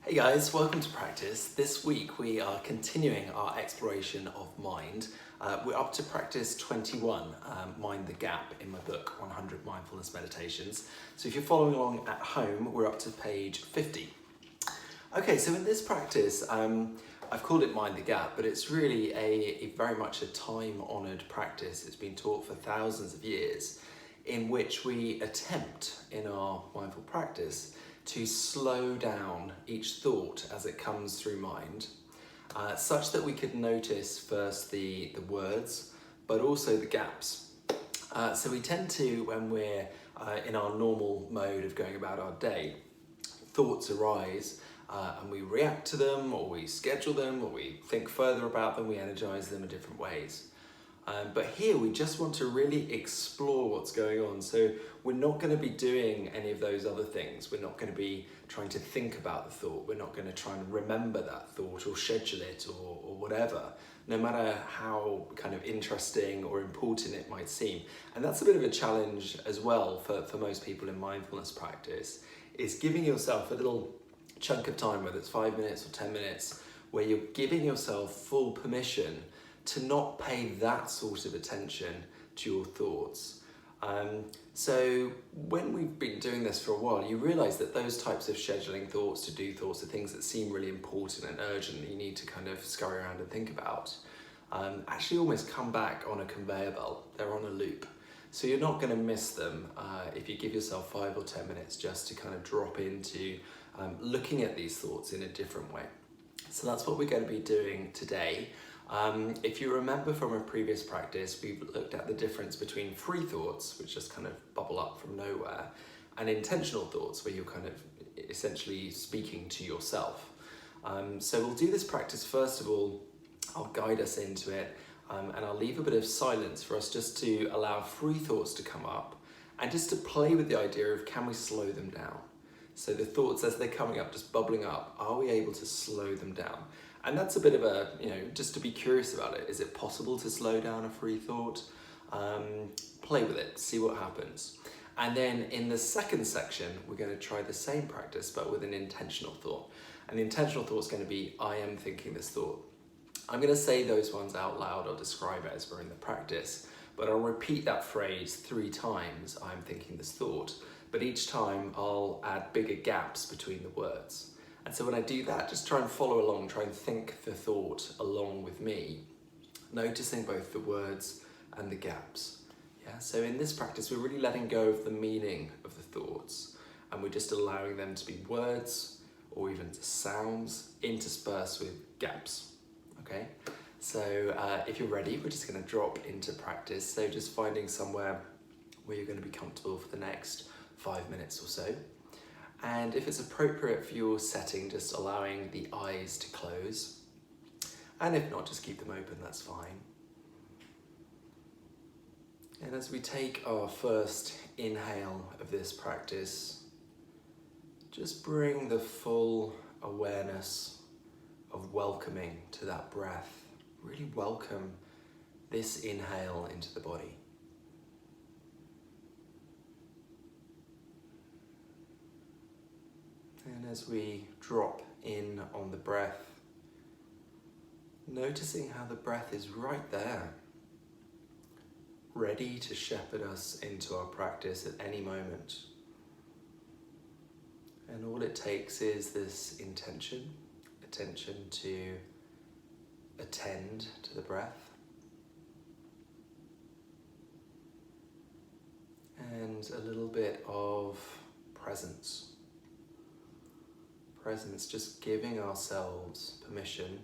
Hey guys, welcome to practice. This week we are continuing our exploration of mind. We're up to practice 21, Mind the Gap, in my book, 100 Mindfulness Meditations. So if you're following along at home, we're up to page 50. Okay, so in this practice, I've called it Mind the Gap, but it's really a very much a time-honoured practice. It's been taught for thousands of years, in which we attempt in our mindful practice to slow down each thought as it comes through mind, such that we could notice first the words, but also the gaps. So we tend to, when we're in our normal mode of going about our day, thoughts arise and we react to them, or we schedule them, or we think further about them, we energize them in different ways. But here we just want to really explore what's going on. So we're not going to be doing any of those other things. We're not going to be trying to think about the thought. We're not going to try and remember that thought or schedule it or whatever, no matter how kind of interesting or important it might seem. And that's a bit of a challenge as well for most people in mindfulness practice, is giving yourself a little chunk of time, whether it's 5 minutes or 10 minutes, where you're giving yourself full permission to not pay that sort of attention to your thoughts. So when we've been doing this for a while, you realize that those types of scheduling thoughts, to-do thoughts, are things that seem really important and urgent that you need to kind of scurry around and think about, actually almost come back on a conveyor belt. They're on a loop. So you're not going to miss them if you give yourself 5 or 10 minutes just to kind of drop into looking at these thoughts in a different way. So that's what we're going to be doing today. If you remember from a previous practice, we've looked at the difference between free thoughts, which just kind of bubble up from nowhere, and intentional thoughts, where you're kind of essentially speaking to yourself. So we'll do this practice. First of all, I'll guide us into it, and I'll leave a bit of silence for us just to allow free thoughts to come up, and just to play with the idea of, can we slow them down? So the thoughts as they're coming up, just bubbling up, are we able to slow them down? And that's a bit of a, just to be curious about it. Is it possible to slow down a free thought? Play with it, see what happens. And then in the second section, we're going to try the same practice, but with an intentional thought. And the intentional thought is going to be, I am thinking this thought. I'm going to say those ones out loud or describe it as we're in the practice, but I'll repeat that phrase 3 times, I'm thinking this thought. But each time I'll add bigger gaps between the words. And so when I do that, just try and follow along, try and think the thought along with me, noticing both the words and the gaps. Yeah. So in this practice, we're really letting go of the meaning of the thoughts, and we're just allowing them to be words or even sounds interspersed with gaps. Okay. So if you're ready, we're just going to drop into practice. So just finding somewhere where you're going to be comfortable for the next 5 minutes or so. And if it's appropriate for your setting, just allowing the eyes to close. And if not, just keep them open, that's fine. And as we take our first inhale of this practice, just bring the full awareness of welcoming to that breath. Really welcome this inhale into the body. And as we drop in on the breath, noticing how the breath is right there, ready to shepherd us into our practice at any moment. And all it takes is this attention to attend to the breath, and a little bit of presence, just giving ourselves permission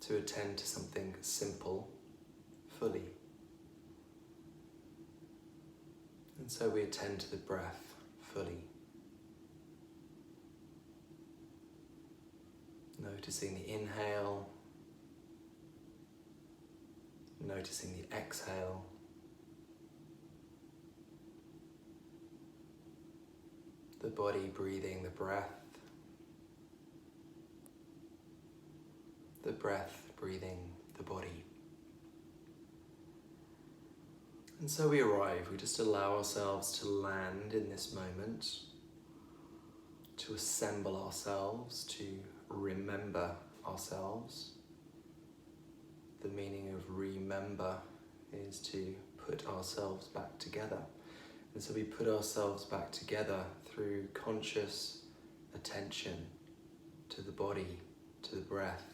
to attend to something simple, fully. And so we attend to the breath fully, noticing the inhale, noticing the exhale, the body breathing the breath breathing the body. And so we arrive, we just allow ourselves to land in this moment, to to assemble ourselves, to remember ourselves. The meaning of remember is to put ourselves back together. And so we put ourselves back together through conscious attention to the body, to the breath,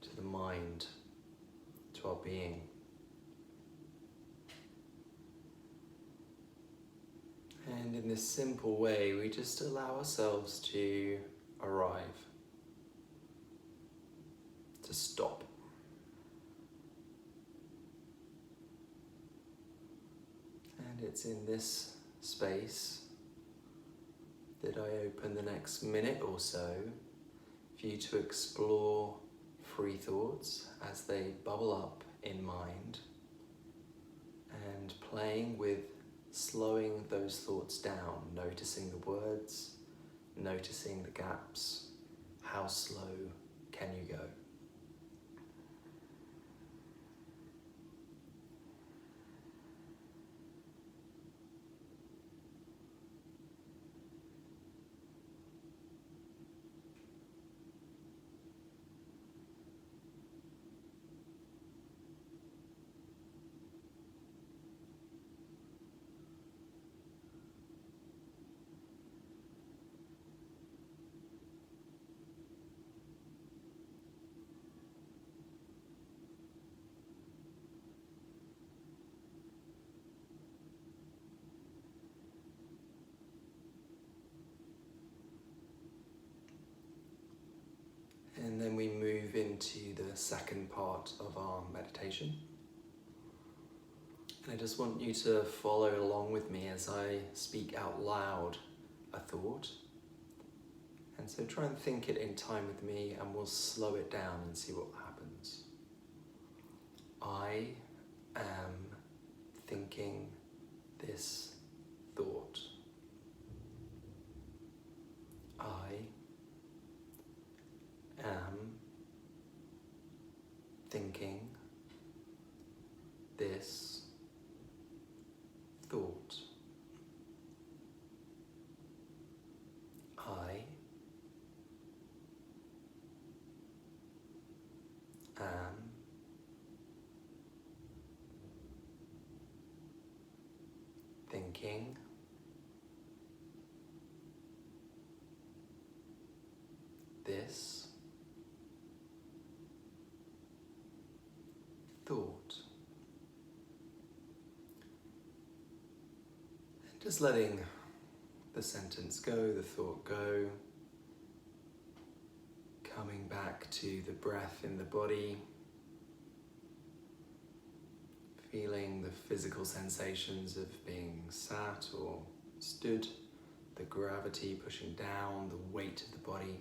to the mind, to our being. And in this simple way, we just allow ourselves to arrive, to stop. And it's in this space that I open the next minute or so for you to explore free thoughts as they bubble up in mind, and playing with slowing those thoughts down, noticing the words, noticing the gaps. How slow can you go? And then we move into the second part of our meditation. And I just want you to follow along with me as I speak out loud a thought. And so try and think it in time with me, and we'll slow it down and see what happens. I am thinking this thought. I am thinking this thought. I am thinking this thought. And just letting the sentence go, the thought go, coming back to the breath in the body, feeling the physical sensations of being sat or stood, the gravity pushing down, the weight of the body,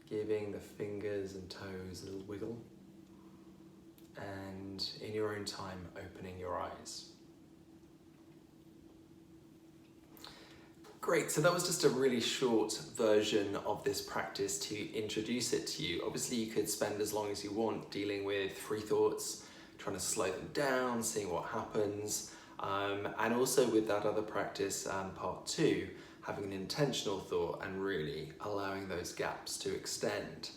giving the fingers and toes a little wiggle, and in your own time opening your eyes. Great, so that was just a really short version of this practice to introduce it to you. Obviously you could spend as long as you want dealing with free thoughts, trying to slow them down, seeing what happens, and also with that other practice, part 2, having an intentional thought and really allowing those gaps to extend.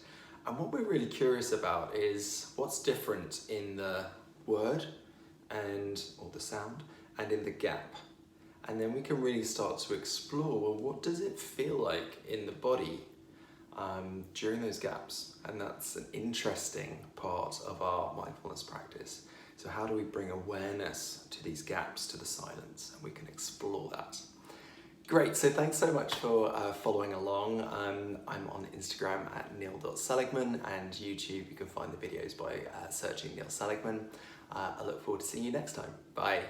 And what we're really curious about is what's different in the word or the sound and in the gap. And then we can really start to explore, well, what does it feel like in the body during those gaps? And that's an interesting part of our mindfulness practice. So how do we bring awareness to these gaps, to the silence? And we can explore that. Great, so thanks so much for following along. I'm on Instagram at neil.seligman, and YouTube you can find the videos by searching Neil Seligman. I look forward to seeing you next time. Bye.